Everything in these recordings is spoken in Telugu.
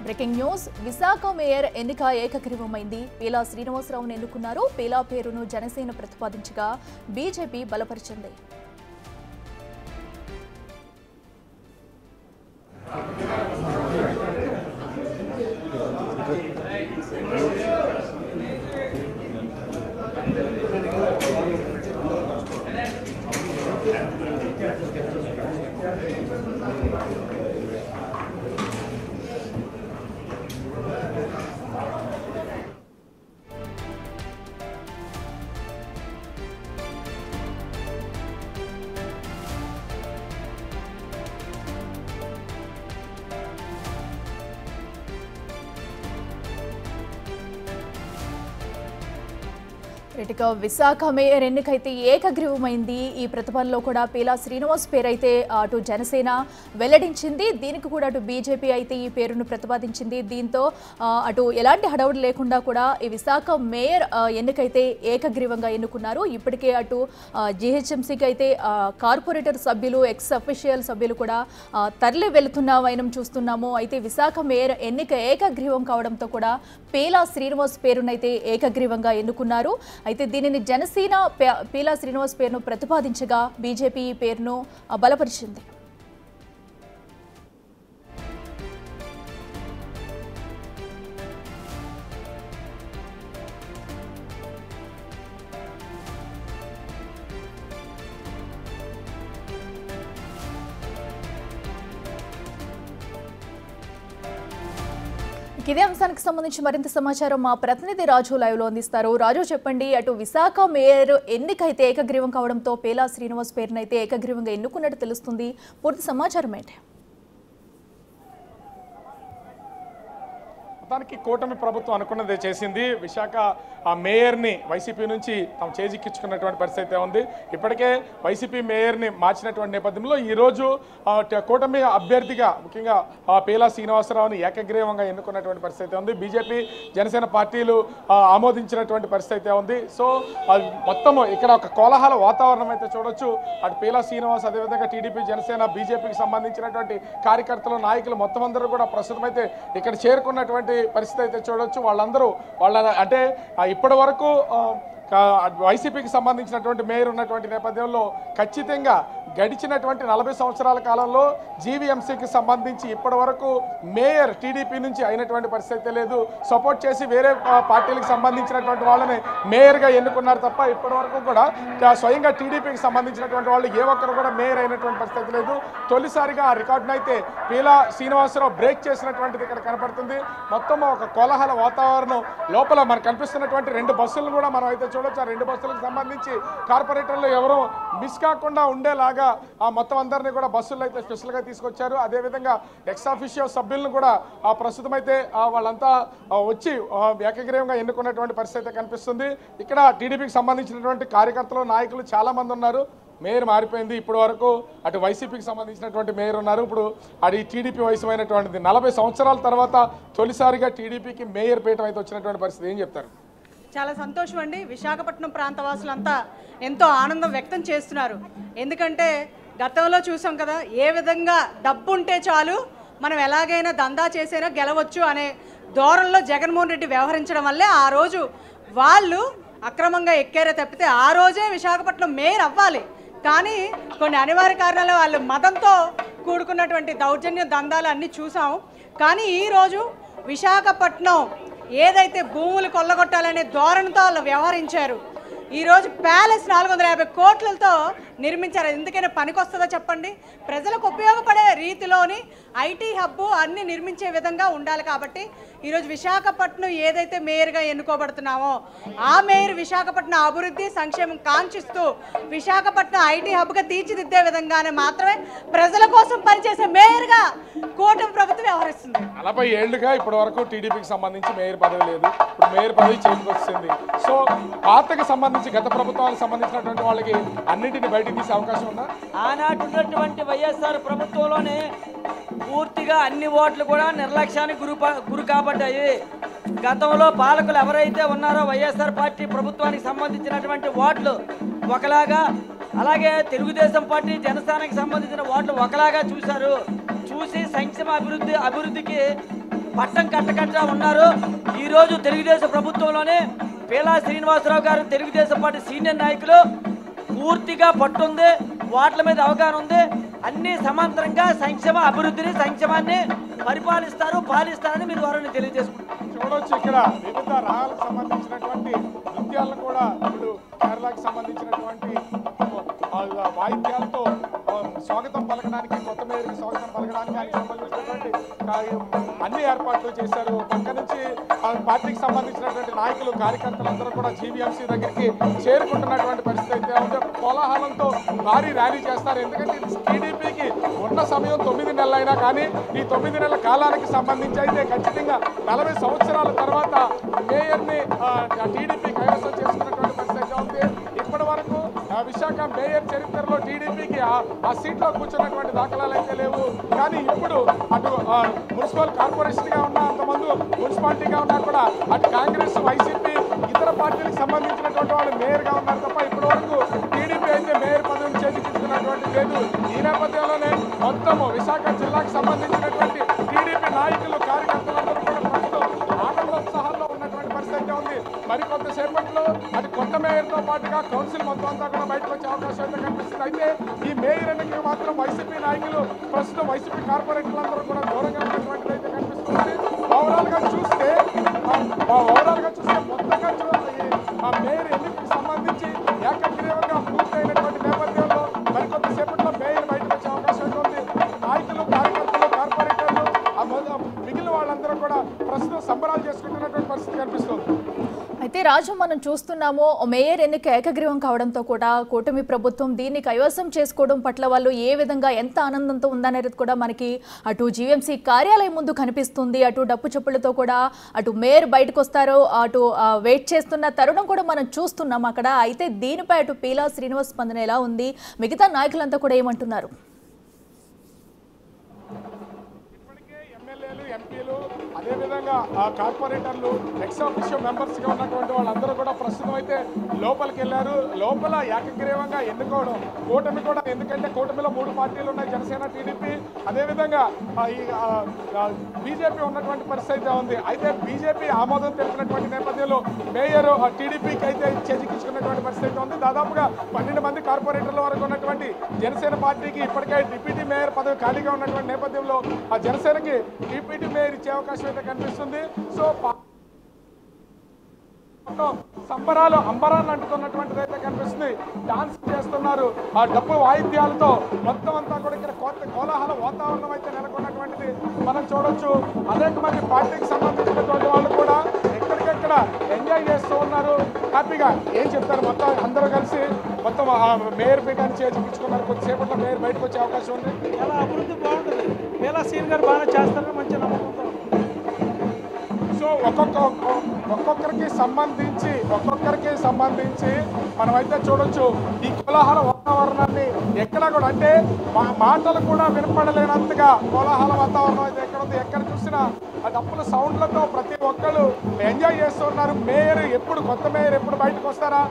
బ్రేకింగ్ న్యూస్ విశాఖ మేయర్ ఎన్నిక ఏకగ్రీవమైంది. పీలా శ్రీనివాసరావును ఎన్నుకున్నారు. పీలా పేరును జనసేన ప్రతిపాదించగా బీజేపీ బలపరిచింది. విశాఖ మేయర్ ఎన్నికైతే ఏకగ్రీవమైంది. ఈ ప్రతిపాదనలో కూడా పీలా శ్రీనివాస్ పేరైతే అటు జనసేన వెల్లడించింది. దీనికి కూడా అటు బీజేపీ అయితే ఈ పేరును ప్రతిపాదించింది. దీంతో అటు ఎలాంటి హడావుడి లేకుండా కూడా ఈ విశాఖ మేయర్ ఎన్నికైతే ఏకగ్రీవంగా ఎన్నుకున్నారు. ఇప్పటికే అటు జీహెచ్ఎంసీకి అయితే కార్పొరేటర్ సభ్యులు ఎక్స్ అఫీషియల్ సభ్యులు కూడా తరలి వెళుతున్న వైనం చూస్తున్నాము. అయితే విశాఖ మేయర్ ఎన్నిక ఏకగ్రీవం కావడంతో కూడా పీలా శ్రీనివాస్ పేరునైతే ఏకగ్రీవంగా ఎన్నుకున్నారు. అయితే దీనిని జనసేన పీలా శ్రీనివాస్ పేరును ప్రతిపాదించగా బీజేపీ ఈ పేరును బలపరిచింది. ఇదే అంశానికి సంబంధించి మరింత సమాచారం మా ప్రతినిధి రాజు లైవ్ లో అందిస్తారు. రాజు చెప్పండి, అటు విశాఖ మేయర్ ఎన్నికైతే ఏకగ్రీవం కావడంతో పీలా శ్రీనివాస్ పేరునైతే ఏకగ్రీవంగా ఎన్నుకున్నట్టు తెలుస్తుంది. పూర్తి సమాచారం ఏంటి? మొత్తానికి కూటమి ప్రభుత్వం అనుకున్నదే చేసింది. విశాఖ మేయర్ని వైసీపీ నుంచి తాము చేజిక్కించుకున్నటువంటి పరిస్థితి అయితే ఉంది. ఇప్పటికే వైసీపీ మేయర్ని మార్చినటువంటి నేపథ్యంలో ఈరోజు కూటమి అభ్యర్థిగా ముఖ్యంగా పీలా శ్రీనివాసరావుని ఏకగ్రీవంగా ఎన్నుకున్నటువంటి పరిస్థితి ఉంది. బీజేపీ జనసేన పార్టీలు ఆమోదించినటువంటి పరిస్థితి ఉంది. సో మొత్తము ఇక్కడ ఒక కోలాహల వాతావరణం అయితే చూడొచ్చు. అటు పీలా శ్రీనివాస్, అదేవిధంగా టీడీపీ, జనసేన, బీజేపీకి సంబంధించినటువంటి కార్యకర్తలు, నాయకులు మొత్తం అందరూ కూడా ప్రస్తుతం అయితే ఇక్కడ చేరుకున్నటువంటి పరిస్థితి అయితే చూడొచ్చు. వాళ్ళందరూ అంటే ఇప్పటి వరకు వైసీపీకి సంబంధించినటువంటి మేయర్ ఉన్నటువంటి నేపథ్యంలో ఖచ్చితంగా గడిచినటువంటి 40 సంవత్సరాల కాలంలో జీవీఎంసీకి సంబంధించి ఇప్పటి వరకు మేయర్ టీడీపీ నుంచి అయినటువంటి పరిస్థితి లేదు. సపోర్ట్ చేసి వేరే పార్టీలకు సంబంధించినటువంటి వాళ్ళని మేయర్గా ఎన్నుకున్నారు తప్ప ఇప్పటి వరకు కూడా స్వయంగా టీడీపీకి సంబంధించినటువంటి వాళ్ళు ఏ ఒక్కరు కూడా మేయర్ అయినటువంటి పరిస్థితి లేదు. తొలిసారిగా ఆ రికార్డును అయితే పీలా శ్రీనివాసరావు బ్రేక్ చేసినటువంటిది ఇక్కడ కనపడుతుంది. మొత్తం ఒక కోలాహల వాతావరణం లోపల మనకు కనిపిస్తున్నటువంటి 2 బస్సులను కూడా మనం అయితే చూడొచ్చు. ఆ 2 బస్సులకు సంబంధించి కార్పొరేటర్లు ఎవరూ మిస్ కాకుండా ఉండేలాగా ఆ మొత్తం అందరినీ కూడా బస్సుల్లో అయితే స్పెషల్గా తీసుకొచ్చారు. అదేవిధంగా ఎక్స్ ఆఫీషియల్ సభ్యులను కూడా ప్రస్తుతం అయితే వాళ్ళంతా వచ్చి ఏకగ్రీవంగా ఎన్నుకున్నటువంటి పరిస్థితి కనిపిస్తుంది. ఇక్కడ టీడీపీకి సంబంధించినటువంటి కార్యకర్తలు, నాయకులు చాలామంది ఉన్నారు. మేయర్ మారిపోయింది. ఇప్పటి వరకు అటు వైసీపీకి సంబంధించినటువంటి మేయర్ ఉన్నారు. ఇప్పుడు అది టీడీపీ వయసు అయినటువంటిది 40 సంవత్సరాల తర్వాత తొలిసారిగా టీడీపీకి మేయర్ పీఠం అయితే వచ్చినటువంటి పరిస్థితి. ఏం చెప్తారు? చాలా సంతోషం అండి. విశాఖపట్నం ప్రాంత వాసులంతా ఎంతో ఆనందం వ్యక్తం చేస్తున్నారు. ఎందుకంటే గతంలో చూసాం కదా, ఏ విధంగా డబ్బు ఉంటే చాలు మనం ఎలాగైనా దందా చేసైనా గెలవచ్చు అనే ధోరణిలో జగన్మోహన్ రెడ్డి వ్యవహరించడం వల్లే ఆ రోజు వాళ్ళు అక్రమంగా ఎక్కారే తప్పితే ఆ రోజే విశాఖపట్నం మేయర్ అవ్వాలి. కానీ కొన్ని అనివార్య కారణాలు వాళ్ళు మతంతో కూడుకున్నటువంటి దౌర్జన్య దందాలు అన్నీ చూసాం. కానీ ఈరోజు విశాఖపట్నం ఏదైతే భూములు కొల్లగొట్టాలనే ధోరణితో వాళ్ళు వ్యవహరించారు. ఈరోజు ప్యాలెస్ 450 కోట్లతో నిర్మించారు. ఎందుకైనా పనికొస్తుందో చెప్పండి? ప్రజలకు ఉపయోగపడే రీతిలోని ఐటీ హబ్బు అన్ని నిర్మించే విధంగా ఉండాలి. కాబట్టి ఈరోజు విశాఖపట్నం ఏదైతే మేయర్గా ఎన్నుకోబడుతున్నామో ఆ మేయర్ విశాఖపట్నం అభివృద్ధి, సంక్షేమం కాంక్షిస్తూ విశాఖపట్నం ఐటీ హబ్గా తీర్చిదిద్దే విధంగానే మాత్రమే ప్రజల కోసం పనిచేసే మేయర్గా కూటమి ప్రభుత్వం వ్యవహరిస్తుంది. 40 ఏళ్లుగా ఇప్పటి వరకు టీడీపీకి సంబంధించి మేయర్ పదవి లేదు. ఇప్పుడు మేయర్ పదవి చేతికి వస్తుంది. సో పార్టీకి సంబంధించి గత ప్రభుత్వాలకు సంబంధించినటువంటి వాళ్ళకి అన్నింటినీ బయటికి తీసే అవకాశం ఉందా? ఆనాటి ఉన్నటువంటి వైఎస్ఆర్ ప్రభుత్వంలోనే పూర్తిగా అన్ని ఓట్లు కూడా నిర్లక్ష్యానికి గురి కాబడ్డాయి. గతంలో పాలకులు ఎవరైతే ఉన్నారో వైఎస్ఆర్ పార్టీ ప్రభుత్వానికి సంబంధించినటువంటి ఓట్లు ఒకలాగా, అలాగే తెలుగుదేశం పార్టీ, జనసేనకి సంబంధించిన ఓట్లు ఒకలాగా చూశారు. చూసి సంక్షేమ అభివృద్ధికి పట్టం కట్టకట్టా ఉన్నారు. ఈరోజు తెలుగుదేశం ప్రభుత్వంలోనే పేలా శ్రీనివాసరావు గారు తెలుగుదేశం పార్టీ సీనియర్ నాయకులు పూర్తిగా పట్టుంది, వాటి మీద అవగాహన ఉంది. అన్ని సమాంతరంగా సంక్షేమ అభివృద్ధిని సంక్షేమాన్ని పాలిస్తారని మీరు వారిని తెలియజేసుకుంటారు. చూడవచ్చు ఇక్కడ వివిధ రాగాలకు సంబంధించినటువంటి నృత్యాలను కూడా ఇప్పుడు కేరళకి సంబంధించినటువంటి వాయిద్యాలతో స్వాగతం పలకడానికి, కొత్త మేయర్కి స్వాగతం పలకడానికి ఆయనకు సంబంధించినటువంటి అన్ని ఏర్పాట్లు చేశారు. పక్క నుంచి పార్టీకి సంబంధించినటువంటి నాయకులు కార్యకర్తలు అందరూ కూడా జీవీఎంసీ దగ్గరికి చేరుకుంటున్నటువంటి పరిస్థితి అయితే ఉంది. కోలాహలంతో భారీ ర్యాలీ చేస్తారు. ఎందుకంటే టీడీపీకి ఉన్న సమయం 9 నెలలైనా కానీ ఈ 9 నెలల కాలానికి సంబంధించి అయితే ఖచ్చితంగా 40 సంవత్సరాల తర్వాత మేయర్ని టీడీపీ కైవసం చేసుకున్నటువంటి పరిస్థితి ఉంది. ఇప్పటి వరకు విశాఖ మేయర్ చరిత్రలో టీడీపీకి ఆ సీట్లో కూర్చున్నటువంటి దాఖలాలు అయితే లేవు. కానీ ఇప్పుడు అటు మున్సిపల్ కార్పొరేషన్గా ఉన్న అంతమంది మున్సిపాలిటీగా ఉన్నా కూడా అటు కాంగ్రెస్, వైసీపీ, ఇతర పార్టీలకు సంబంధించినటువంటి వాళ్ళు మేయర్గా ఉన్నారు తప్ప ఇప్పటి వరకు టీడీపీ అయితే మేయర్ పదవిని చేజిక్కించుకున్నటువంటి లేదు. ఈ నేపథ్యంలోనే మొత్తం విశాఖ జిల్లాకు సంబంధించినటువంటి టీడీపీ నాయకులు, కార్యకర్తలందరూ కూడా ప్రస్తుతం ఆనందోత్సాహాల్లో ఉన్నటువంటి పరిస్థితి ఉంది. మరికొంతసేపట్లో అది కొత్త మేయర్తో పాటుగా కౌన్సిల్ మొత్తం అంతా కూడా బయటకు వచ్చే అవకాశం అయితే కనిపిస్తుంది. అయితే ఈ మేయర్ ఎన్నికకి మాత్రం వైసీపీ నాయకులు, ప్రస్తుతం వైసీపీ కార్పొరేటర్లందరూ కూడా దూరంగా ఉన్నటువంటిది అయితే కనిపిస్తుంది. ఓవరాల్గా చూస్తే మొత్తంగా ఆ మేయర్ ఎన్నికకి సంబంధించి ఏకగ్రీవంగా పూర్తయినటువంటి నేపథ్యంలో మరికొంతసేపట్లో మేయర్ బయటకు వచ్చే అవకాశం అయితే ఉంది. నాయకులు, కార్యకర్తలు, కార్పొరేటర్లు మిగిలిన వాళ్ళందరూ కూడా ప్రస్తుతం సంబరాలు చేసుకుంటున్నటువంటి పరిస్థితి కనిపిస్తుంది. అయితే రాజు, మనం చూస్తున్నాము మేయర్ ఎన్నిక ఏకగ్రీవం కావడంతో కూడా కూటమి ప్రభుత్వం దీన్ని కైవసం చేసుకోవడం పట్ల వాళ్ళు ఏ విధంగా ఎంత ఆనందంతో ఉందనేది కూడా మనకి అటు జీవీఎంసీ కార్యాలయం ముందు కనిపిస్తుంది. అటు డప్పు చప్పులతో కూడా అటు మేయర్ బయటకు వస్తారు, అటు వెయిట్ చేస్తున్న తరుణం కూడా మనం చూస్తున్నాం అక్కడ. అయితే దీనిపై అటు పేలా శ్రీనివాస్ స్పందన ఎలా ఉంది, మిగతా నాయకులంతా కూడా ఏమంటున్నారు? ఎంపీలు, అదేవిధంగా కార్పొరేటర్లు, ఎక్స్ ఆఫీషియల్ మెంబర్స్గా ఉన్నటువంటి వాళ్ళందరూ కూడా ప్రస్తుతం అయితే లోపలికి వెళ్ళారు. లోపల ఏకగ్రీవంగా ఎన్నుకోవడం కూటమి కూడా, ఎందుకంటే కూటమిలో 3 పార్టీలు ఉన్నాయి, జనసేన, టీడీపీ, అదేవిధంగా ఈ బీజేపీ ఉన్నటువంటి పరిస్థితి ఉంది. అయితే బీజేపీ ఆమోదం తెలిపినటువంటి నేపథ్యంలో మేయర్ టీడీపీకి అయితే చేజిక్కించుకున్నటువంటి పరిస్థితి ఉంది. దాదాపుగా 12 మంది కార్పొరేటర్ల వరకు ఉన్నటువంటి జనసేన పార్టీకి ఇప్పటికే డిప్యూటీ మేయర్ పదవి ఖాళీగా ఉన్నటువంటి నేపథ్యంలో ఆ జనసేనకి డిప్యూటీ మేయర్ ఇచ్చే అవకాశం అయితే కనిపిస్తుంది. సో సంబరాలు అంబరాన్ని అంటుతున్నటువంటిది అయితే కనిపిస్తుంది. డాన్స్ చేస్తున్నారు, ఆ డప్పు వాయిద్యాలతో మొత్తం అంతా కూడా ఇక్కడ కోలాహల వాతావరణం అయితే నెలకొన్నటువంటిది మనం చూడొచ్చు. అనేక మంది పార్టీకి సంబంధించినటువంటి వాళ్ళు కూడా ఎక్కడికెక్కడ ఎంజాయ్ చేస్తూ ఉన్నారు హ్యాపీగా. ఏం చెప్తారు, మొత్తం అందరూ కలిసి మొత్తం మేయర్ పీఠాన్ని చేర్చుకున్నారు. కొద్దిసేపట్లో మేయర్ బయటకు వచ్చే అవకాశం ఉంది. చాలా అభివృద్ధి బాగుంటుంది. పేలా సీన్ గారు బాగా చేస్తారని మంచి నమ్మకంతో. సో ఒక్కొక్కరికి సంబంధించి మనమైతే చూడొచ్చు ఈ కోలాహల వాతావరణాన్ని. ఎక్కడ కూడా అంటే మాటలు కూడా వినపడలేనంతగా కోలాహల వాతావరణం అయితే ఎక్కడ ఉంది. ఎక్కడ చూసినా ఆ డప్పుల సౌండ్లతో ప్రతి ఒక్కరు ఎంజాయ్ చేస్తున్నారు. కొత్త మేయర్ ఎప్పుడు బయటకు వస్తారా,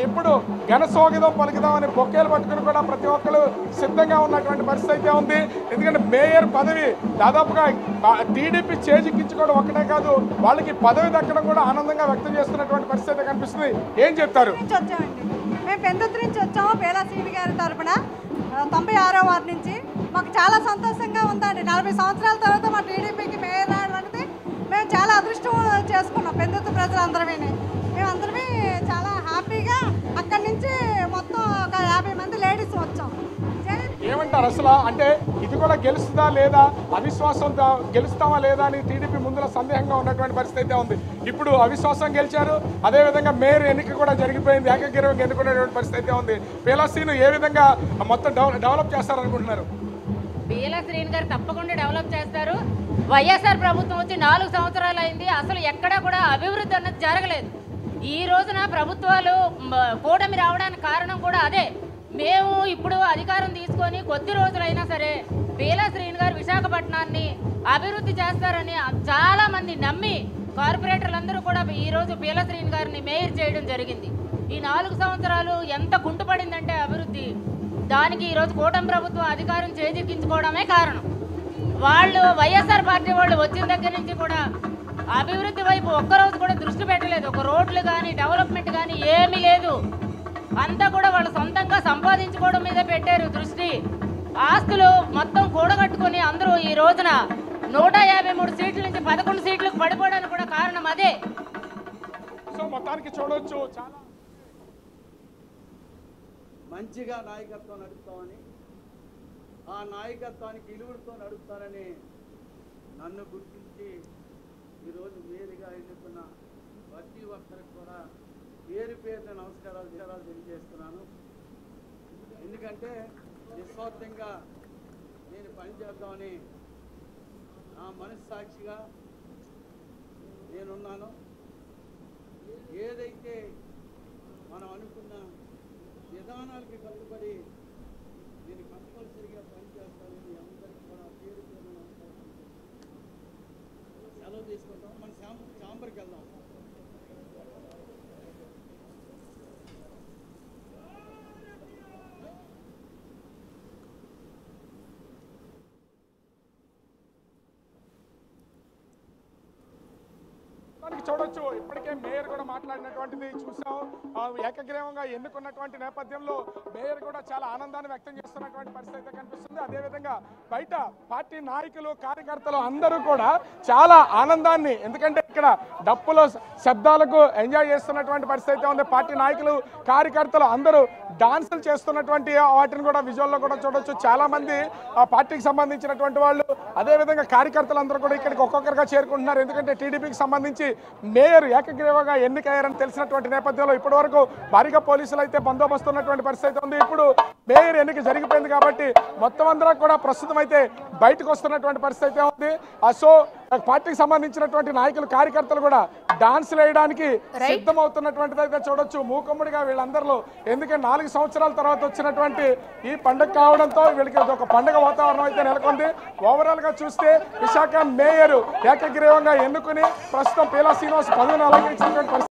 ఎప్పుడు ఘనస్వాగతం పలుకుదాం అని బొకేలు పట్టుకుని కూడా ప్రతి ఒక్కరు సిద్ధంగా ఉన్నటువంటి పరిస్థితి అయితే ఉంది. ఎందుకంటే మేయర్ పదవి దాదాపుగా టీడీపీ చేజిక్కించుకోవడం ఒక్కటే కాదు, వాళ్ళకి పదవి దక్కడం కూడా ఆనందంగా వ్యక్తం చేస్తున్నటువంటి పరిస్థితి కనిపిస్తుంది. ఏం చెప్తారు? మేము పెందుర్తి నుంచి వచ్చాము పేలా శ్రీని గారి తరఫున 96వ వార్డు నుంచి. మాకు చాలా సంతోషంగా ఉందండి. 40 సంవత్సరాల తర్వాత మా టీడీపీకి మేయర్ రావడం అనేది మేము చాలా అదృష్టం చేసుకున్నాం. పెందుర్తి ప్రజలందరమే మేమందరమే చాలా హ్యాపీగా అక్కడి నుంచి మొత్తం ఒక 50 మంది లేడీస్ వచ్చాం. ఏమంటారు అసలు? అంటే ఇది కూడా గెలుస్తుందా లేదా, అవిశ్వాసంతో గెలుస్తామా లేదా అని టీడీపీ ముందులో సందేహంగా ఉన్నటువంటి పరిస్థితి అయితే ఉంది. ఇప్పుడు అవిశ్వాసం గెలిచారు, అదేవిధంగా మేయర్ ఎన్నిక కూడా జరిగిపోయింది, ఏకగ్రీవంగా ఎన్నుకునేటువంటి పరిస్థితి అయితే ఉంది. పేలా శ్రీను ఏ విధంగా మొత్తం డెవలప్ చేస్తారనుకుంటున్నారు? పేలా శ్రీను గారు తప్పకుండా డెవలప్ చేస్తారు. వైఎస్ఆర్ ప్రభుత్వం వచ్చి 4 సంవత్సరాలు అయింది, అసలు ఎక్కడా కూడా అభివృద్ధి అన్నది జరగలేదు. ఈ రోజున ప్రభుత్వాలు కూటమి రావడానికి కారణం కూడా అదే. మేము ఇప్పుడు అధికారం తీసుకొని కొద్ది రోజులైనా సరే పేలా శ్రీను గారు విశాఖపట్నాన్ని అభివృద్ధి చేస్తారని చాలా మంది నమ్మి కార్పొరేటర్లందరూ కూడా ఈరోజు పేలా శ్రీను గారిని మేయర్ చేయడం జరిగింది. ఈ 4 సంవత్సరాలు ఎంత కుంటుపడిందంటే అభివృద్ధి, దానికి ఈరోజు కూటమి ప్రభుత్వం అధికారం చేజిక్కించుకోవడమే కారణం. వాళ్ళు వైఎస్ఆర్ పార్టీ వాళ్ళు వచ్చిన దగ్గర నుంచి కూడా అభివృద్ధి వైపు ఒక్కరోజు కూడా దృష్టి పెట్టలేదు. ఒక రోడ్లు కానీ డెవలప్మెంట్ కానీ ఏమీ లేదు. అంతా కూడా వాళ్ళు సొంతంగా సంపాదించుకోవడం మీద పెట్టారు దృష్టి. ఆస్తులు మొత్తం కూడగట్టుకొని అందరూ ఈ రోజున 153 సీట్ల నుంచి 11 సీట్లకు పడిపోవడానికి కూడా కారణం అదే. సో మొత్తానికి చూడవచ్చు చాలా మంచిగా నాయకత్వం నడుపుతామని, ఆ నాయకత్వానికి విలువలతో నడుపుతారని నన్ను గుర్తించి ఈరోజు మేయర్గా ఎన్నుకున్న ప్రతి ఒక్కరికి కూడా పేరు పేరున నమస్కారాలు తెలియజేస్తున్నాను. ఎందుకంటే నిస్వార్థంగా నేను పనిచేద్దామని నా మనస్సాక్షిగా నేనున్నాను. ఏదైతే మనం అనుకున్న విధానాలకి కట్టుబడి నేను కంపల్సరీగా పనిచేస్తానని అందరికీ కూడా పేరు పేరున నమస్కారం సెలవు తీసుకుంటాం. మన ఛాంబర్కి వెళ్దాం. చూడొచ్చు ఇప్పటికే మేయర్ కూడా మాట్లాడినటువంటిది చూసాం. ఏకగ్రీవంగా ఎన్నుకున్నటువంటి నేపథ్యంలో మేయర్ కూడా చాలా ఆనందాన్ని వ్యక్తం చేస్తున్నటువంటి పరిస్థితి అయితే కనిపిస్తుంది. అదేవిధంగా బయట పార్టీ నాయకులు కార్యకర్తలు అందరూ కూడా చాలా ఆనందాన్ని, ఎందుకంటే ఇక్కడ డప్పుల శబ్దాలకు ఎంజాయ్ చేస్తున్నటువంటి పరిస్థితి అయితే ఉంది. పార్టీ నాయకులు కార్యకర్తలు అందరూ డాన్సులు చేస్తున్నటువంటి వాటిని కూడా విజువల్లో కూడా చూడొచ్చు. చాలా మంది ఆ పార్టీకి సంబంధించినటువంటి వాళ్ళు, అదేవిధంగా కార్యకర్తలు అందరూ కూడా ఇక్కడికి ఒక్కొక్కరుగా చేరుకుంటున్నారు. ఎందుకంటే టీడీపీకి సంబంధించి మేయర్ ఏకగ్రీవంగా ఎన్నికయ్యారని తెలిసినటువంటి నేపథ్యంలో ఇప్పటి వరకు భారీగా పోలీసులు అయితే బందోబస్తు ఉన్నటువంటి పరిస్థితి ఉంది. ఇప్పుడు మేయర్ ఎన్నిక జరిగిపోయింది కాబట్టి మొత్తం అందరూ కూడా ప్రస్తుతం అయితే బయటకు వస్తున్నటువంటి పరిస్థితి అయితే ఉంది. సో పార్టీకి సంబంధించినటువంటి నాయకులు కార్యకర్తలు కూడా డాన్స్ వేయడానికి సిద్ధమవుతున్నటువంటిది అయితే చూడొచ్చు. మూకమ్ముడిగా వీళ్ళందరిలో, ఎందుకంటే 4 సంవత్సరాల తర్వాత వచ్చినటువంటి ఈ పండుగ కావడంతో వీళ్ళకి ఒక పండుగ వాతావరణం అయితే నెలకొంది. ఓవరాల్ గా చూస్తే విశాఖ మేయర్ ఏకగ్రీవంగా ఎన్నుకుని ప్రస్తుతం పీలా శ్రీనివాస్ పదవిని అలంకరించినటువంటి పరిస్థితి